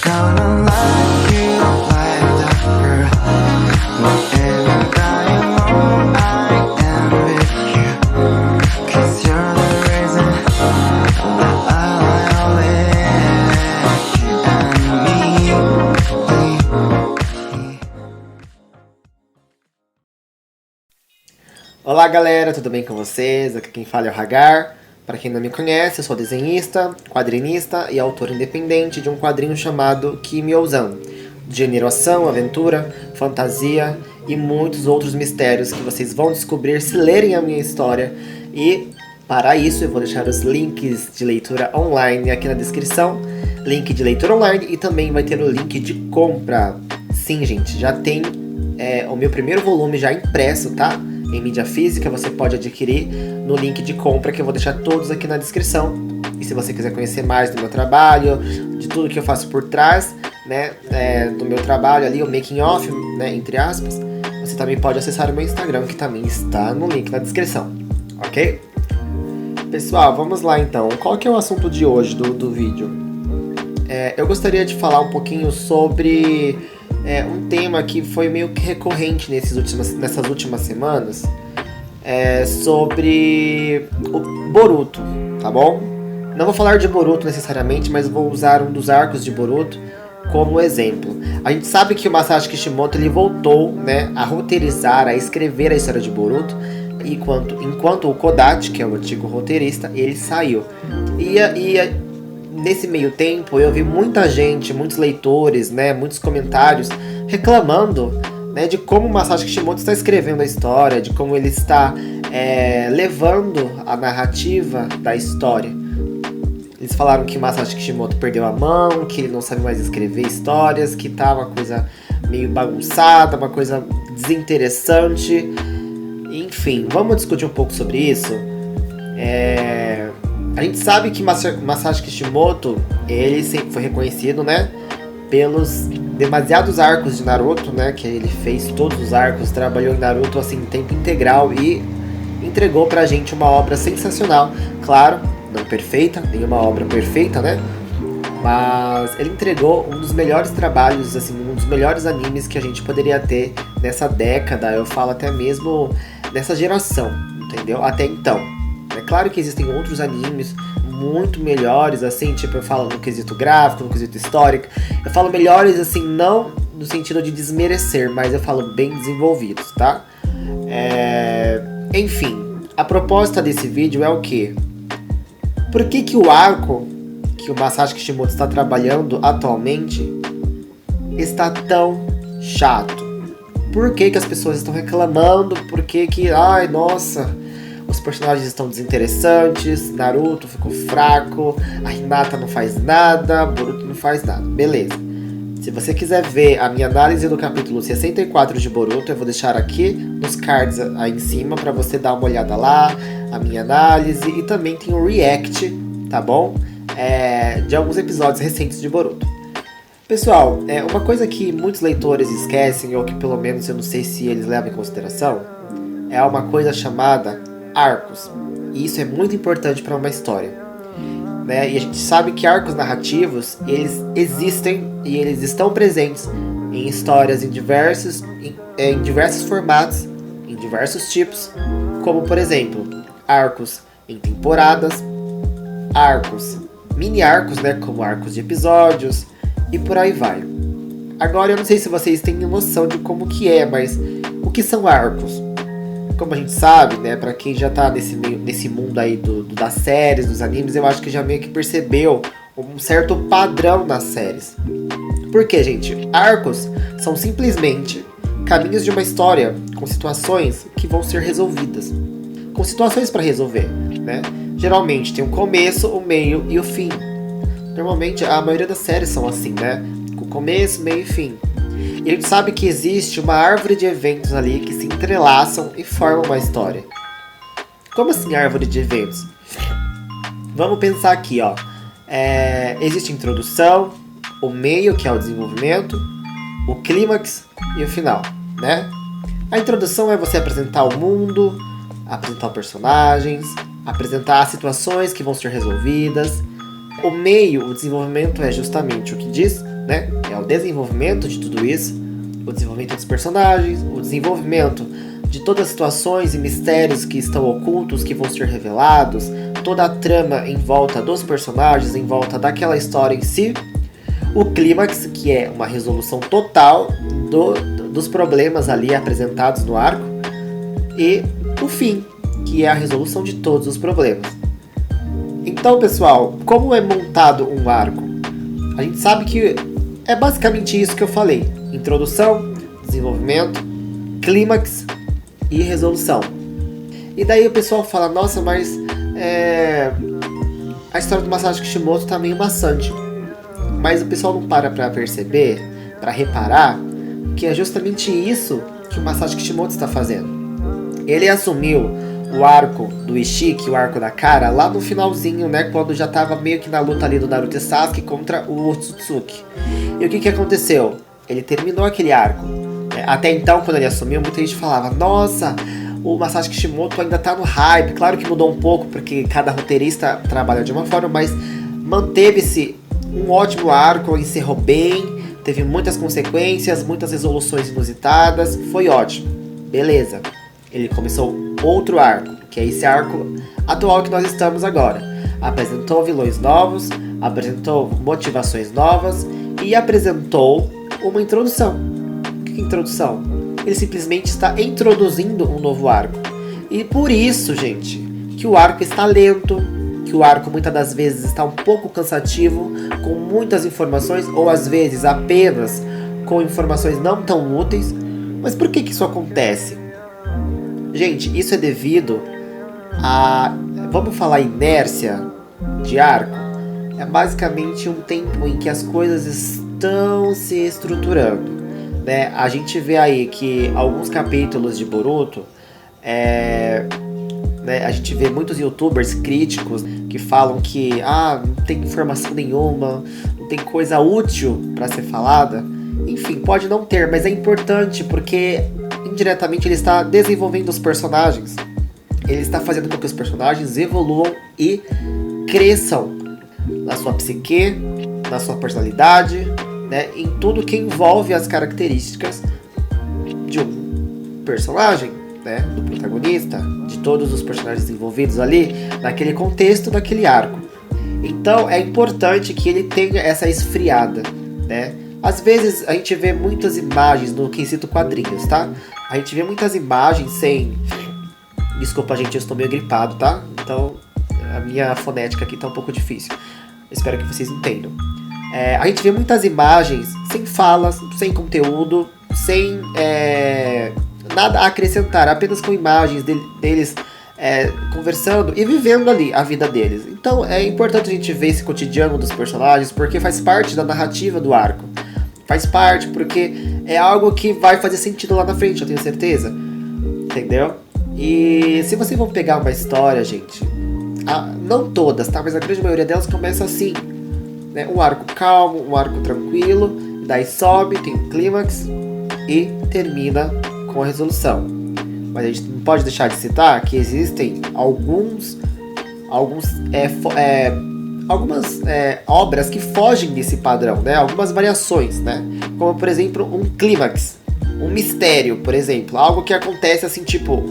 Gonna like you like that, girl. Whenever I am alone, I am with you. 'Cause you're the reason that I always you and me. Olá galera, tudo bem com vocês? Aqui quem fala é o Hagar. Para quem não me conhece, eu sou desenhista, quadrinista e autor independente de um quadrinho chamado Kimi-Ouzan, de gênero ação, aventura, fantasia e muitos outros mistérios que vocês vão descobrir se lerem a minha história. E para isso eu vou deixar os links de leitura online aqui na descrição, link de leitura online, e também vai ter o link de compra. Sim, gente, já tem o meu primeiro volume já impresso, tá? Em mídia física, você pode adquirir no link de compra que eu vou deixar todos aqui na descrição. E se você quiser conhecer mais do meu trabalho, de tudo que eu faço por trás, né, do meu trabalho ali, o making off, né, entre aspas, você também pode acessar o meu Instagram, que também está no link na descrição, ok? Pessoal, vamos lá então. Qual que é o assunto de hoje do vídeo? Eu gostaria de falar um pouquinho sobre um tema que foi meio que recorrente nessas últimas semanas, sobre o Boruto, tá bom? Não vou falar de Boruto necessariamente, mas vou usar um dos arcos de Boruto como exemplo. A gente sabe que o Masashi Kishimoto ele voltou, né, a roteirizar, a escrever a história de Boruto, enquanto o Kodachi, que é o antigo roteirista, ele saiu. Nesse meio tempo eu vi muita gente, muitos leitores, né, muitos comentários reclamando, né, de como o Masashi Kishimoto está escrevendo a história, de como ele está levando a narrativa da história. Eles falaram que o Masashi Kishimoto perdeu a mão, que ele não sabe mais escrever histórias, que tá uma coisa meio bagunçada, uma coisa desinteressante. Enfim, vamos discutir um pouco sobre isso. A gente sabe que Masashi Kishimoto, ele sempre foi reconhecido, né, pelos demasiados arcos de Naruto, né, que ele fez todos os arcos, trabalhou em Naruto assim em tempo integral e entregou pra gente uma obra sensacional. Claro, não perfeita, nenhuma obra perfeita, né, mas ele entregou um dos melhores trabalhos, assim, um dos melhores animes que a gente poderia ter nessa década, eu falo até mesmo nessa geração, entendeu? Até então. É claro que existem outros animes muito melhores, assim, tipo, eu falo no quesito gráfico, no quesito histórico. Eu falo melhores, assim, não no sentido de desmerecer, mas eu falo bem desenvolvidos, tá? Enfim, a proposta desse vídeo é o quê? Por que o arco que o Masashi Kishimoto está trabalhando atualmente está tão chato? Por que as pessoas estão reclamando? Por que ai, nossa, os personagens estão desinteressantes, Naruto ficou fraco, a Hinata não faz nada, Boruto não faz nada. Beleza. Se você quiser ver a minha análise do capítulo 64 de Boruto, eu vou deixar aqui nos cards aí em cima para você dar uma olhada lá, a minha análise, e também tem um react, tá bom? De alguns episódios recentes de Boruto. Pessoal, uma coisa que muitos leitores esquecem, ou que pelo menos eu não sei se eles levam em consideração, é uma coisa chamada arcos. E isso é muito importante para uma história, né? E a gente sabe que arcos narrativos, eles existem e eles estão presentes em histórias em diversos formatos, em diversos tipos, como por exemplo, arcos em temporadas, arcos, mini arcos, né, como arcos de episódios e por aí vai. Agora eu não sei se vocês têm noção de como que mas o que são arcos? Como a gente sabe, né, pra quem já tá nesse mundo aí das séries, dos animes, eu acho que já meio que percebeu um certo padrão nas séries. Por quê, gente? Arcos são simplesmente caminhos de uma história com situações que vão ser resolvidas. Com situações para resolver, né? Geralmente tem o começo, o meio e o fim. Normalmente a maioria das séries são assim, né? Com começo, meio e fim. E a gente sabe que existe uma árvore de eventos ali que se entrelaçam e formam uma história. Como assim árvore de eventos? Vamos pensar aqui, ó. Existe a introdução, o meio, que é o desenvolvimento, o clímax e o final, né? A introdução é você apresentar o mundo, apresentar personagens, apresentar as situações que vão ser resolvidas. O meio, o desenvolvimento, é justamente o que diz né? É o desenvolvimento de tudo isso, o desenvolvimento dos personagens, o desenvolvimento de todas as situações e mistérios que estão ocultos, que vão ser revelados, toda a trama em volta dos personagens, em volta daquela história em si, o clímax, que é uma resolução total dos problemas ali apresentados no arco, e o fim, que é a resolução de todos os problemas. Então, pessoal, como é montado um arco? A gente sabe que é basicamente isso que eu falei: introdução, desenvolvimento, clímax e resolução. E daí o pessoal fala: nossa, mas a história do Masashi Kishimoto tá meio maçante. Mas o pessoal não para pra perceber, pra reparar, que é justamente isso que o Masashi Kishimoto está fazendo. Ele assumiu o arco do Ishiki, o arco da Kara, lá no finalzinho, né, quando já tava meio que na luta ali do Naruto e Sasuke contra o Otsutsuki. E o que aconteceu? Ele terminou aquele arco. Até então, quando ele assumiu, muita gente falava: nossa, o Masashi Kishimoto ainda tá no hype. Claro que mudou um pouco, porque cada roteirista trabalha de uma forma, mas manteve-se um ótimo arco, encerrou bem, teve muitas consequências, muitas resoluções inusitadas, foi ótimo. Beleza. Ele começou outro arco, que é esse arco atual que nós estamos agora. Apresentou vilões novos, apresentou motivações novas e apresentou uma introdução. O que é introdução? Ele simplesmente está introduzindo um novo arco. E por isso, gente, que o arco está lento, que o arco muitas das vezes está um pouco cansativo, com muitas informações, ou às vezes apenas com informações não tão úteis. Mas por que isso acontece? Gente, isso é devido a, vamos falar, inércia de arco. É basicamente um tempo em que as coisas estão se estruturando, né? A gente vê aí que alguns capítulos de Boruto, né, a gente vê muitos youtubers críticos que falam que não tem informação nenhuma, não tem coisa útil para ser falada. Enfim, pode não ter, mas é importante porque indiretamente ele está desenvolvendo os personagens. Ele está fazendo com que os personagens evoluam e cresçam na sua psique, na sua personalidade, né, em tudo que envolve as características de um personagem, né, do protagonista, de todos os personagens envolvidos ali naquele contexto, naquele arco. Então é importante que ele tenha essa esfriada, né? Às vezes a gente vê muitas imagens no quesito quadrinhos, tá? A gente vê muitas imagens sem... Desculpa, gente, eu estou meio gripado, tá? Então a minha fonética aqui tá um pouco difícil. Espero que vocês entendam. A gente vê muitas imagens sem falas, sem conteúdo, sem nada a acrescentar, apenas com imagens deles conversando e vivendo ali a vida deles. Então é importante a gente ver esse cotidiano dos personagens, porque faz parte da narrativa do arco. Faz parte, porque é algo que vai fazer sentido lá na frente, eu tenho certeza. Entendeu? E se vocês vão pegar uma história, gente, não todas, tá? Mas a grande maioria delas começa assim, né? Um arco calmo, um arco tranquilo, daí sobe, tem um clímax e termina com a resolução. Mas a gente não pode deixar de citar que existem algumas obras que fogem desse padrão, né? Algumas variações, né? Como, por exemplo, um clímax, um mistério, por exemplo. Algo que acontece assim, tipo,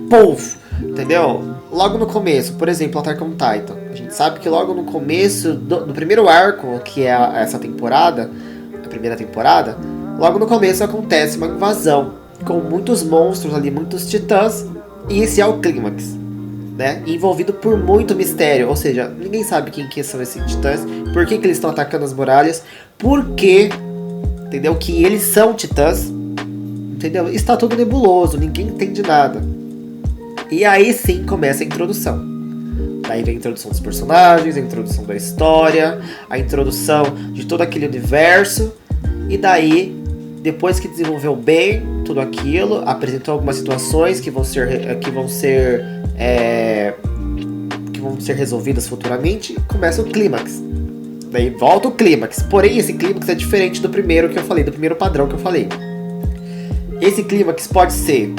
puff, entendeu? Logo no começo, por exemplo, Attack on Titan. A gente sabe que logo no começo do primeiro arco, que é essa temporada, a primeira temporada, logo no começo acontece uma invasão com muitos monstros ali, muitos titãs, e esse é o clímax, né? Envolvido por muito mistério, ou seja, ninguém sabe quem que são esses titãs, por que eles estão atacando as muralhas, por que, entendeu? Que eles são titãs, entendeu? Está tudo nebuloso, ninguém entende nada. E aí sim começa a introdução. Daí vem a introdução dos personagens, a introdução da história, a introdução de todo aquele universo, e daí, depois que desenvolveu bem tudo aquilo, apresentou algumas situações que vão ser resolvidas futuramente, começa o clímax. Daí volta o clímax. Porém, esse clímax é diferente do primeiro que eu falei, do primeiro padrão que eu falei. Esse clímax pode ser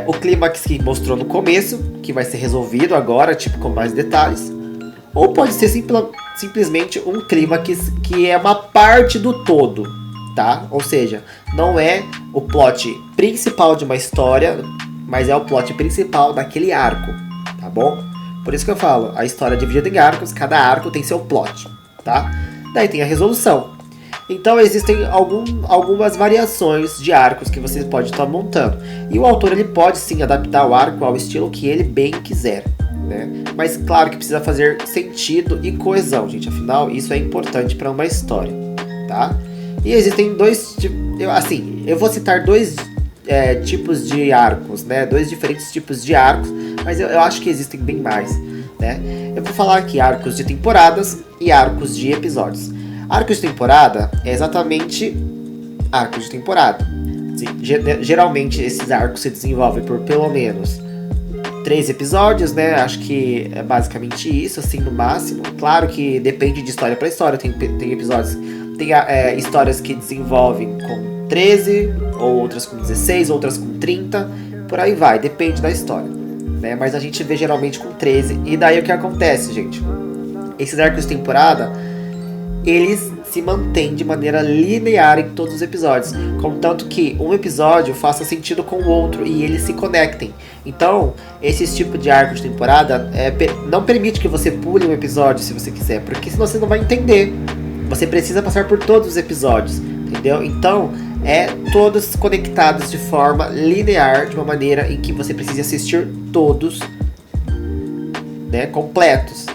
o clímax que mostrou no começo, que vai ser resolvido agora, tipo, com mais detalhes. Ou pode ser simplesmente um clímax que é uma parte do todo, tá? Ou seja, não é o plot principal de uma história, mas é o plot principal daquele arco, tá bom? Por isso que eu falo, a história é dividida em arcos, cada arco tem seu plot, tá? Daí tem a resolução. Então existem algumas variações de arcos que você pode estar montando. E o autor ele pode sim adaptar o arco ao estilo que ele bem quiser, né? Mas claro que precisa fazer sentido e coesão, gente. Afinal, isso é importante para uma história, tá? E existem eu vou citar dois tipos de arcos, né? Dois diferentes tipos de arcos, mas eu acho que existem bem mais, né? Eu vou falar aqui arcos de temporadas e arcos de episódios. Arcos de temporada é exatamente arcos de temporada. Geralmente esses arcos se desenvolvem por pelo menos 3 episódios, né? Acho que é basicamente isso, assim, no máximo. Claro que depende de história para história. Tem episódios, tem histórias que desenvolvem com 13, ou outras com 16, outras com 30, por aí vai, depende da história, né? Mas a gente vê geralmente com 13. E daí o que acontece, gente? Esses arcos de temporada, eles se mantêm de maneira linear em todos os episódios, contanto que um episódio faça sentido com o outro e eles se conectem. Então, esse tipo de arco de temporada não permite que você pule um episódio se você quiser, porque senão você não vai entender. Você precisa passar por todos os episódios, entendeu? Então, todos conectados de forma linear, de uma maneira em que você precisa assistir todos, né, completos.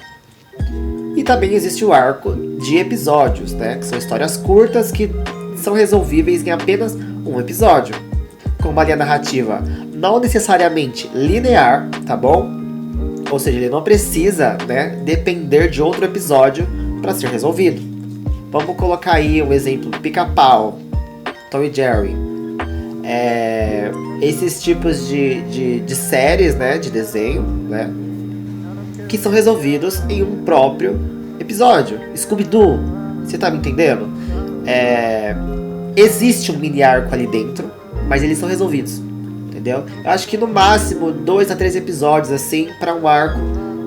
E também existe o arco de episódios, né? Que são histórias curtas que são resolvíveis em apenas um episódio. Com uma linha narrativa não necessariamente linear, tá bom? Ou seja, ele não precisa, né, depender de outro episódio para ser resolvido. Vamos colocar aí um exemplo: Pica-Pau, Tom e Jerry. Esses tipos de séries, né, de desenho, né, que são resolvidos em um próprio episódio. Scooby-Doo, você tá me entendendo? Existe um mini arco ali dentro, mas eles são resolvidos, entendeu? Eu acho que no máximo 2 a 3 episódios assim para um arco,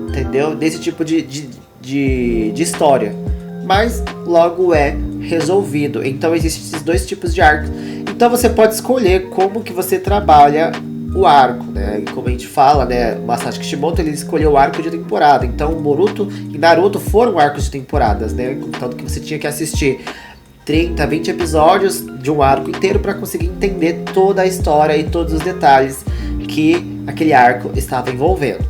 entendeu? Desse tipo de história, mas logo é resolvido. Então existem esses dois tipos de arcos. Então você pode escolher como que você trabalha o arco, né? E como a gente fala, né, Masashi Kishimoto, ele escolheu o arco de temporada. Então Boruto e Naruto foram arcos de temporadas, né? Tanto que você tinha que assistir 30, 20 episódios de um arco inteiro para conseguir entender toda a história e todos os detalhes que aquele arco estava envolvendo.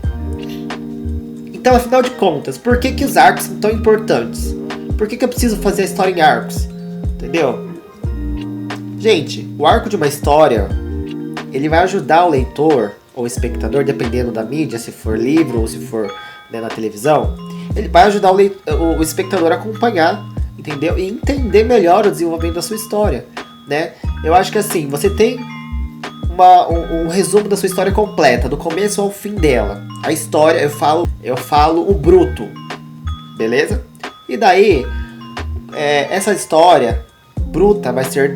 Então, afinal de contas, por que os arcos são tão importantes? Por que eu preciso fazer a história em arcos? Entendeu? Gente, o arco de uma história, ele vai ajudar o leitor ou o espectador, dependendo da mídia, se for livro ou se for, né, na televisão, ele vai ajudar o espectador a acompanhar, entendeu? E entender melhor o desenvolvimento da sua história, né? Eu acho que assim, você tem um resumo da sua história completa, do começo ao fim dela. A história, eu falo o bruto, beleza? E daí, essa história bruta vai ser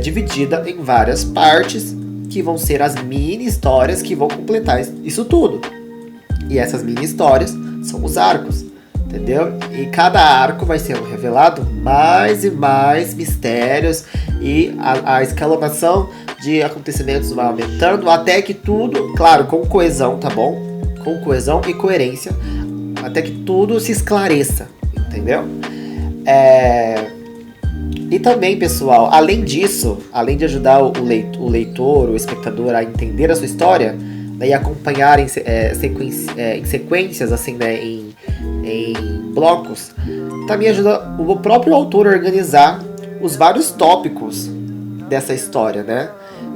dividida em várias partes, que vão ser as mini histórias que vão completar isso tudo. E essas mini histórias são os arcos, entendeu? E cada arco vai sendo revelado mais e mais mistérios, e a escalonação de acontecimentos vai aumentando, até que tudo, claro, com coesão, tá bom? Com coesão e coerência, até que tudo se esclareça, entendeu? E também, pessoal, além disso, além de ajudar o leitor, o espectador a entender a sua história, né, e acompanhar em sequências, assim, né, em blocos, também ajuda o próprio autor a organizar os vários tópicos dessa história, né?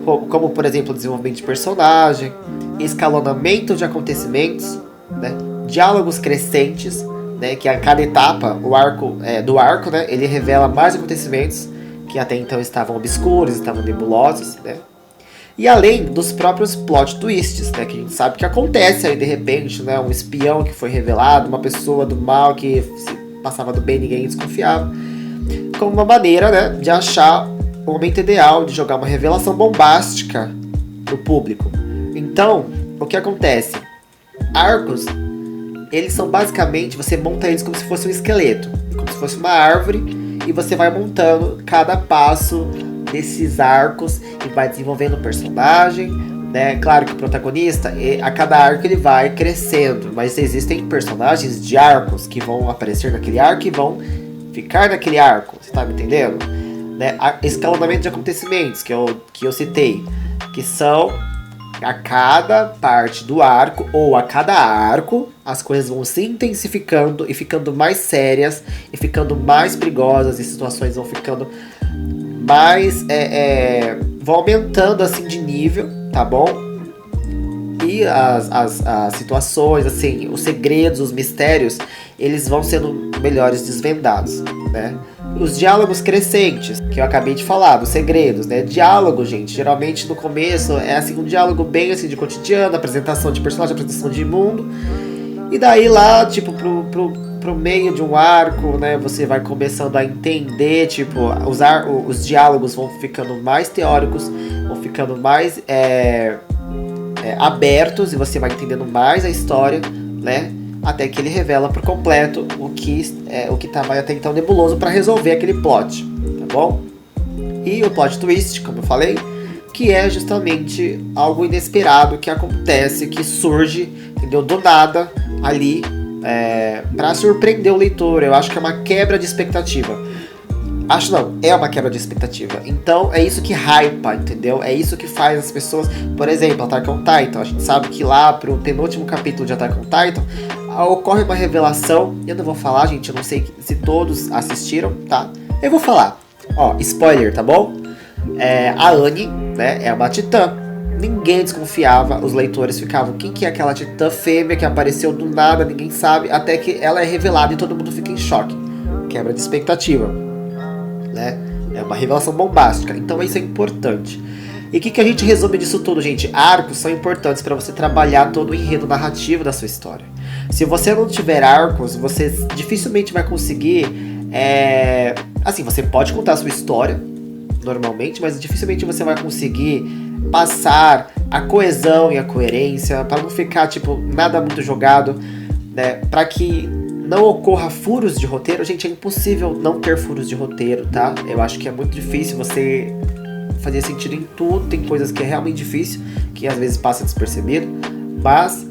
Como, por exemplo, desenvolvimento de personagem, escalonamento de acontecimentos, né, diálogos crescentes, né, que a cada etapa do arco, né, ele revela mais acontecimentos que até então estavam obscuros, estavam nebulosos, né? E além dos próprios plot twists, né, que a gente sabe que acontece aí de repente, né, um espião que foi revelado, uma pessoa do mal que se passava do bem e ninguém desconfiava, como uma maneira, né, de achar o momento ideal de jogar uma revelação bombástica no público. Então, o que acontece? Arcos eles são basicamente, você monta eles como se fosse um esqueleto, como se fosse uma árvore, e você vai montando cada passo desses arcos e vai desenvolvendo o personagem, né? Claro que o protagonista, a cada arco ele vai crescendo, mas existem personagens de arcos que vão aparecer naquele arco e vão ficar naquele arco, você tá me entendendo? Né? Escalonamento de acontecimentos que eu citei, que são a cada parte do arco, ou a cada arco, as coisas vão se intensificando e ficando mais sérias, e ficando mais perigosas, e situações vão ficando mais... vão aumentando assim de nível, tá bom? E as situações, assim, os segredos, os mistérios, eles vão sendo melhores desvendados, né? Os diálogos crescentes, que eu acabei de falar, dos segredos, né? Diálogo, gente, geralmente no começo é assim, um diálogo bem assim de cotidiano, apresentação de personagem, apresentação de mundo. E daí lá, tipo, pro meio de um arco, né? Você vai começando a entender, tipo, os diálogos vão ficando mais teóricos, vão ficando mais abertos, e você vai entendendo mais a história, né? Até que ele revela por completo o que estava até então nebuloso para resolver aquele plot, tá bom? E o plot twist, como eu falei, que é justamente algo inesperado que acontece, que surge, entendeu? Do nada ali, para surpreender o leitor. Eu acho que é uma quebra de expectativa. Acho não, é uma quebra de expectativa. Então é isso que hypa, entendeu? É isso que faz as pessoas... Por exemplo, Attack on Titan. A gente sabe que lá pro penúltimo capítulo de Attack on Titan ocorre uma revelação. Eu não vou falar, gente, eu não sei se todos assistiram, tá? Eu vou falar. Ó, spoiler, tá bom? A Annie, né, é uma titã. Ninguém desconfiava, os leitores ficavam, quem que é aquela titã fêmea que apareceu do nada, ninguém sabe, até que ela é revelada e todo mundo fica em choque. Quebra de expectativa, né? É uma revelação bombástica, então isso é importante. E o que a gente resume disso tudo, gente? Arcos são importantes para você trabalhar todo o enredo narrativo da sua história. Se você não tiver arcos, você dificilmente vai conseguir... Assim, você pode contar a sua história, normalmente, mas dificilmente você vai conseguir passar a coesão e a coerência, para não ficar, tipo, nada muito jogado, né? Para que não ocorra furos de roteiro. Gente, é impossível não ter furos de roteiro, tá? Eu acho que é muito difícil você fazer sentido em tudo. Tem coisas que é realmente difícil, que às vezes passa despercebido, mas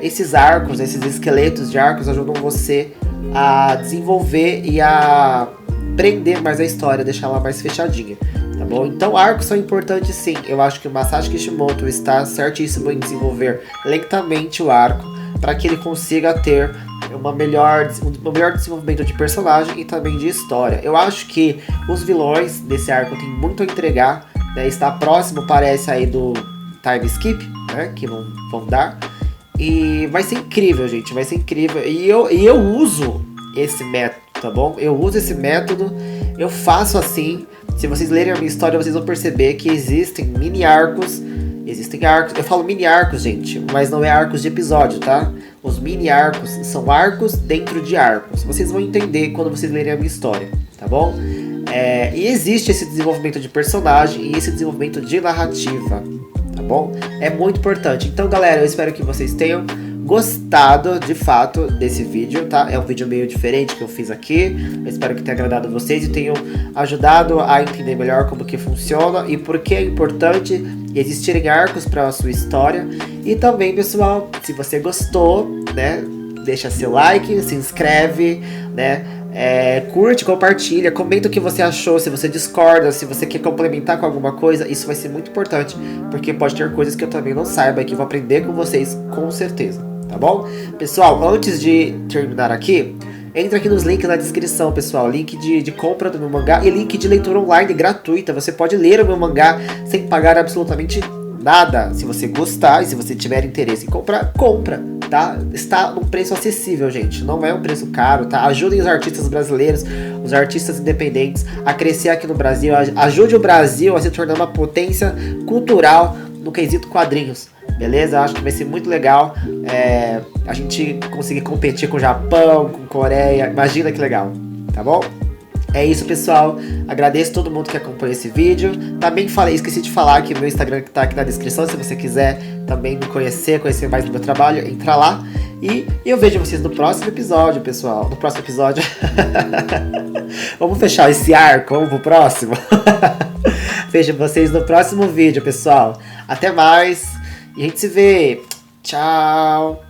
esses arcos, esses esqueletos de arcos ajudam você a desenvolver e a prender mais a história, deixar ela mais fechadinha, tá bom? Então arcos são importantes sim. Eu acho que o Masashi Kishimoto está certíssimo em desenvolver lentamente o arco, para que ele consiga ter um melhor desenvolvimento de personagem e também de história. Eu acho que os vilões desse arco tem muito a entregar, né? Está próximo, parece, aí do time skip, né? Que vão dar. E vai ser incrível, gente, vai ser incrível. E eu uso esse método, tá bom? Eu uso esse método, eu faço assim. Se vocês lerem a minha história, vocês vão perceber que existem mini arcos. Existem arcos, eu falo mini arcos, gente, mas não é arcos de episódio, tá? Os mini arcos são arcos dentro de arcos. Vocês vão entender quando vocês lerem a minha história, tá bom? E existe esse desenvolvimento de personagem e esse desenvolvimento de narrativa, tá bom? É muito importante. Então, galera, eu espero que vocês tenham gostado, de fato, desse vídeo, tá? É um vídeo meio diferente que eu fiz aqui. Eu espero que tenha agradado vocês e tenham ajudado a entender melhor como que funciona e por que é importante existirem arcos para a sua história. E também, pessoal, se você gostou, né, deixa seu like, se inscreve, né, curte, compartilha, comenta o que você achou, se você discorda, se você quer complementar com alguma coisa. Isso vai ser muito importante, porque pode ter coisas que eu também não saiba e que eu vou aprender com vocês, com certeza, tá bom? Pessoal, antes de terminar aqui, entra aqui nos links na descrição, pessoal. Link de compra do meu mangá e link de leitura online gratuita. Você pode ler o meu mangá sem pagar absolutamente nada. Se você gostar e se você tiver interesse em comprar, compra, tá? Está num preço acessível, gente. Não é um preço caro, tá? Ajudem os artistas brasileiros, os artistas independentes a crescer aqui no Brasil. Ajude o Brasil a se tornar uma potência cultural no quesito quadrinhos. Beleza? Acho que vai ser muito legal a gente conseguir competir com o Japão, com a Coreia. Imagina que legal, tá bom? É isso, pessoal. Agradeço todo mundo que acompanhou esse vídeo. Também esqueci de falar que meu Instagram tá aqui na descrição. Se você quiser também me conhecer mais do meu trabalho, entra lá. E eu vejo vocês no próximo episódio, pessoal. No próximo episódio. Vamos fechar esse arco, vamos pro próximo. Vejo vocês no próximo vídeo, pessoal. Até mais. E a gente se vê. Tchau.